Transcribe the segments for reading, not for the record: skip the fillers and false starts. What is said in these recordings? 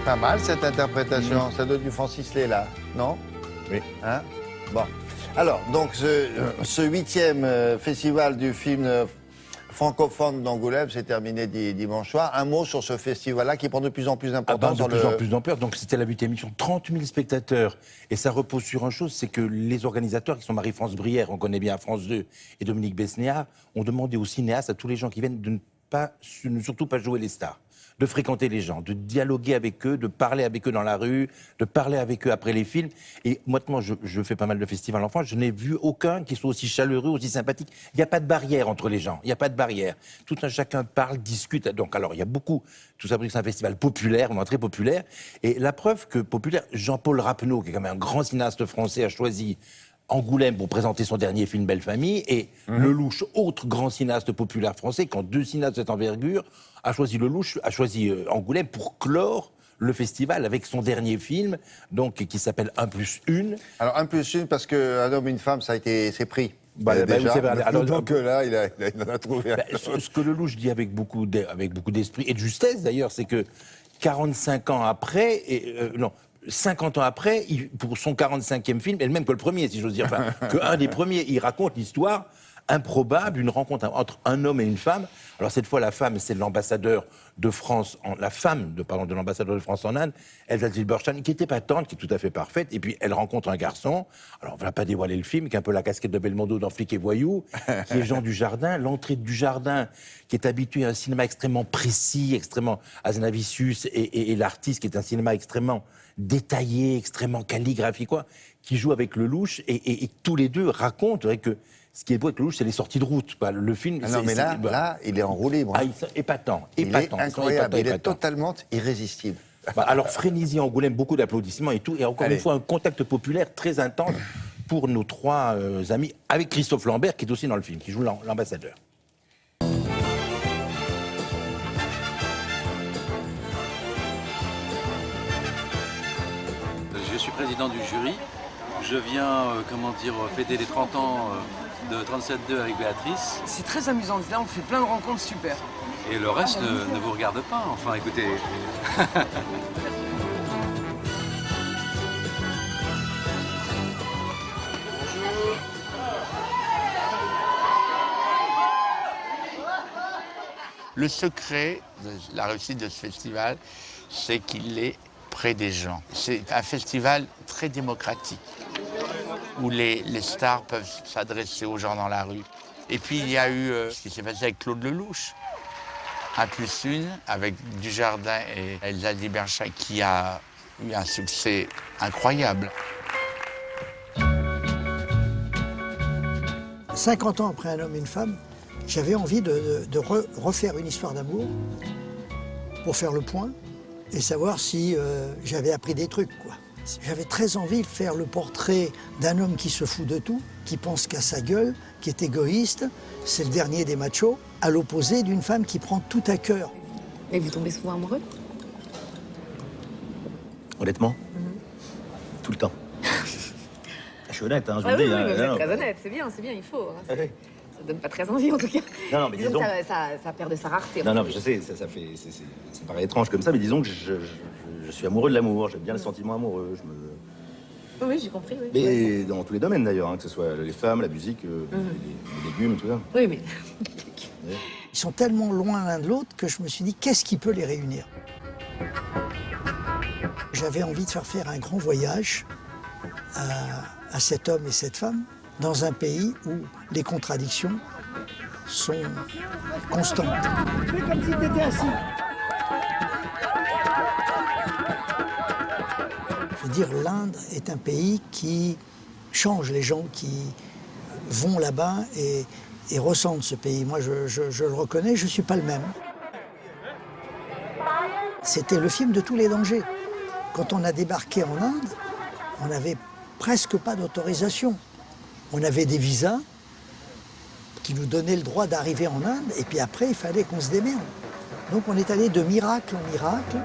pas mal cette interprétation. Ça donne du Francis Léla, non? Oui. Hein? Bon. Alors, donc, ce 8e festival du film francophone d'Angoulême s'est terminé dimanche soir. Un mot sur ce festival-là qui prend de plus en plus d'importance. De plus en plus d'ampleur. Donc c'était la 8e émission, 30 000 spectateurs. Et ça repose sur une chose, c'est que les organisateurs, qui sont Marie-France Brière, on connaît bien France 2, et Dominique Besnéard, ont demandé aux cinéastes, à tous les gens qui viennent, de ne surtout pas jouer les stars, de fréquenter les gens, de dialoguer avec eux, de parler avec eux dans la rue, de parler avec eux après les films. Et moi, je fais pas mal de festivals en France, je n'ai vu aucun qui soit aussi chaleureux, aussi sympathique. Il n'y a pas de barrière entre les gens, il n'y a pas de barrière. Tout un chacun parle, discute. Donc, alors, il y a beaucoup, tout ça parce que c'est un festival populaire, vraiment très populaire. Et la preuve que populaire, Jean-Paul Rappeneau, qui est quand même un grand cinéaste français, a choisi Angoulême pour présenter son dernier film Belle Famille, et Lelouch, autre grand cinéaste populaire français, quand deux cinéastes de cette envergure, a choisi Angoulême pour clore le festival avec son dernier film, donc qui s'appelle 1+1. Alors 1+1 parce qu'un homme et une femme, c'est pris. Déjà. Donc là, il en a trouvé. Ce que Lelouch dit avec beaucoup d'esprit et de justesse d'ailleurs, c'est que 45 ans après, 50 ans après, pour son 45e film, et le même que le premier, si j'ose dire, enfin, qu'un des premiers, il raconte l'histoire improbable, une rencontre entre un homme et une femme. Alors cette fois, la femme, c'est l'ambassadeur de France, de l'ambassadeur de France en Inde, Elsa Zilberstein, qui était patente, qui est tout à fait parfaite, et puis elle rencontre un garçon, alors on ne va pas dévoiler le film, qui a un peu la casquette de Belmondo dans Flic et Voyou, qui est Jean Dujardin, l'entrée de Dujardin, qui est habitué à un cinéma extrêmement précis, extrêmement Hazanavicius, et l'artiste, qui est un cinéma extrêmement détaillé, extrêmement calligraphique, qui joue avec Lelouch, et tous les deux racontent que ce qui est beau avec Lelouch, c'est les sorties de route. Le film. Non, mais là, il est en roue libre. Épatant. Il est incroyable. Il est totalement irrésistible. Alors, Frénésie, Angoulême, beaucoup d'applaudissements et tout. Et encore une fois, un contact populaire très intense pour nos trois amis, avec Christophe Lambert, qui est aussi dans le film, qui joue l'ambassadeur. Je suis président du jury. Je viens, fêter les 30 ans de 37.2 avec Béatrice. C'est très amusant. Là, on fait plein de rencontres super. Et le reste ne vous regarde pas. Enfin, écoutez... Le secret de la réussite de ce festival, c'est qu'il est près des gens. C'est un festival très démocratique, où les stars peuvent s'adresser aux gens dans la rue. Et puis il y a eu ce qui s'est passé avec Claude Lelouch, 1+1, avec Dujardin et Elsa Zilberstein, qui a eu un succès incroyable. 50 ans après Un homme et une femme, j'avais envie de refaire une histoire d'amour pour faire le point et savoir si j'avais appris des trucs, quoi. J'avais très envie de faire le portrait d'un homme qui se fout de tout, qui pense qu'à sa gueule, qui est égoïste, c'est le dernier des machos, à l'opposé d'une femme qui prend tout à cœur. Et vous tombez souvent amoureux? Honnêtement, tout le temps. Je suis honnête, je vous le dis. Oui, vous êtes très honnête, c'est bien, il faut. Ça donne pas très envie en tout cas. Non, mais disons... ça perd de sa rareté. Non, mais je sais, ça paraît étrange comme ça, mais disons que je suis amoureux de l'amour, j'aime bien le sentiment amoureux. Oui, j'ai compris, oui. Mais dans tous les domaines d'ailleurs, que ce soit les femmes, la musique, les légumes, tout ça. Oui, mais... Ils sont tellement loin l'un de l'autre que je me suis dit, qu'est-ce qui peut les réunir? J'avais envie de faire un grand voyage à cet homme et cette femme dans un pays où les contradictions sont constantes. Fais comme si tu étais assis. Je veux dire, l'Inde est un pays qui change les gens qui vont là-bas et ressentent ce pays. Moi, je le reconnais, je ne suis pas le même. C'était le film de tous les dangers. Quand on a débarqué en Inde, on n'avait presque pas d'autorisation. On avait des visas qui nous donnaient le droit d'arriver en Inde, et puis après, il fallait qu'on se démerde. Donc on est allé de miracle en miracle.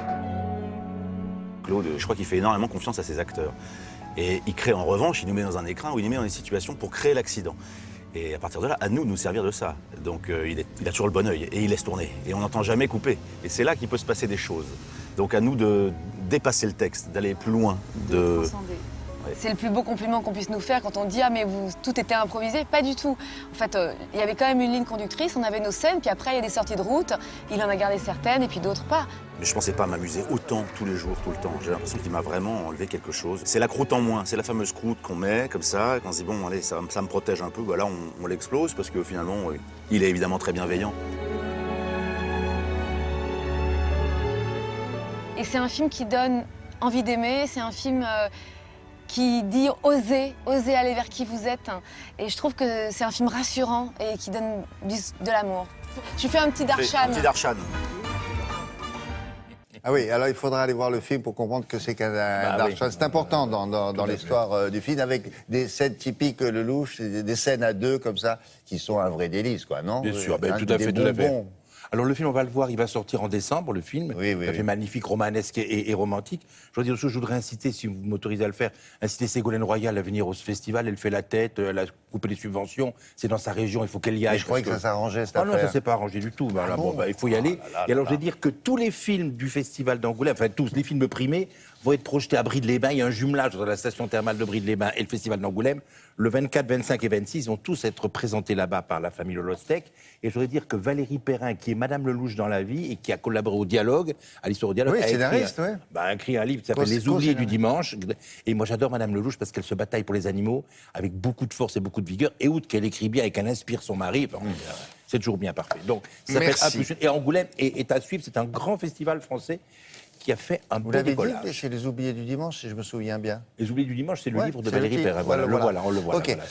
Claude, je crois qu'il fait énormément confiance à ses acteurs. Et il crée en revanche, il nous met dans un écrin où il nous met dans des situations pour créer l'accident. Et à partir de là, à nous de nous servir de ça. Donc il a toujours le bon œil et il laisse tourner. Et on n'entend jamais couper. Et c'est là qu'il peut se passer des choses. Donc à nous de dépasser le texte, d'aller plus loin. C'est le plus beau compliment qu'on puisse nous faire quand on dit « Ah, mais tout était improvisé ». Pas du tout. En fait, il y avait quand même une ligne conductrice, on avait nos scènes, puis après, il y a des sorties de route. Il en a gardé certaines, et puis d'autres pas. Mais je pensais pas m'amuser autant tous les jours, tout le temps. J'ai l'impression qu'il m'a vraiment enlevé quelque chose. C'est la croûte en moins, c'est la fameuse croûte qu'on met comme ça, quand on se dit bon, allez, ça me protège un peu, voilà, on l'explose parce que finalement, il est évidemment très bienveillant. Et c'est un film qui donne envie d'aimer, c'est un film qui dit osez aller vers qui vous êtes. Et je trouve que c'est un film rassurant et qui donne de l'amour. Je fais un petit Darshan. Un petit Darshan. Ah oui, alors il faudra aller voir le film pour comprendre que c'est qu'un Darshan. C'est important dans l'histoire du film, avec des scènes typiques Lelouch, des scènes à deux comme ça, qui sont un vrai délice, quoi, non? Bien sûr, tout à fait. Alors le film, on va le voir, il va sortir en décembre, le film. Oui. Ça fait magnifique, romanesque et romantique. Je voudrais dire, je voudrais inciter, si vous m'autorisez à le faire, inciter Ségolène Royal à venir au festival. Elle fait la tête, elle a coupé les subventions. C'est dans sa région, il faut qu'elle y aille. Mais je croyais que ça s'arrangeait, cette affaire. Non, ça s'est pas arrangé du tout. Voilà, il faut y aller. Et alors, je vais dire que tous les films du festival d'Angoulême, enfin tous, les films primés, vont être projetés à Bride-les-Bains. Il y a un jumelage entre la station thermale de Bride-les-Bains et le festival d'Angoulême. Le 24, 25 et 26, ils vont tous être présentés là-bas par la famille Lolostec. Et je voudrais dire que Valérie Perrin, qui est Madame Lelouch dans la vie et qui a collaboré au dialogue, à l'histoire au dialogue, oui, scénariste, a écrit un livre qui s'appelle Les Oubliés du dimanche. Et moi, j'adore Madame Lelouch parce qu'elle se bataille pour les animaux avec beaucoup de force et beaucoup de vigueur. Et outre qu'elle écrit bien et qu'elle inspire son mari, c'est toujours bien parfait. Donc, ça s'appelle Impulsion. Et Angoulême est à suivre. C'est un grand festival français qui a fait un beau décollage. Vous l'avez dit chez Les Oubliés du dimanche, si je me souviens bien. Les Oubliés du dimanche, c'est le livre de Valérie Perrin. On le voit. Ok. Voilà.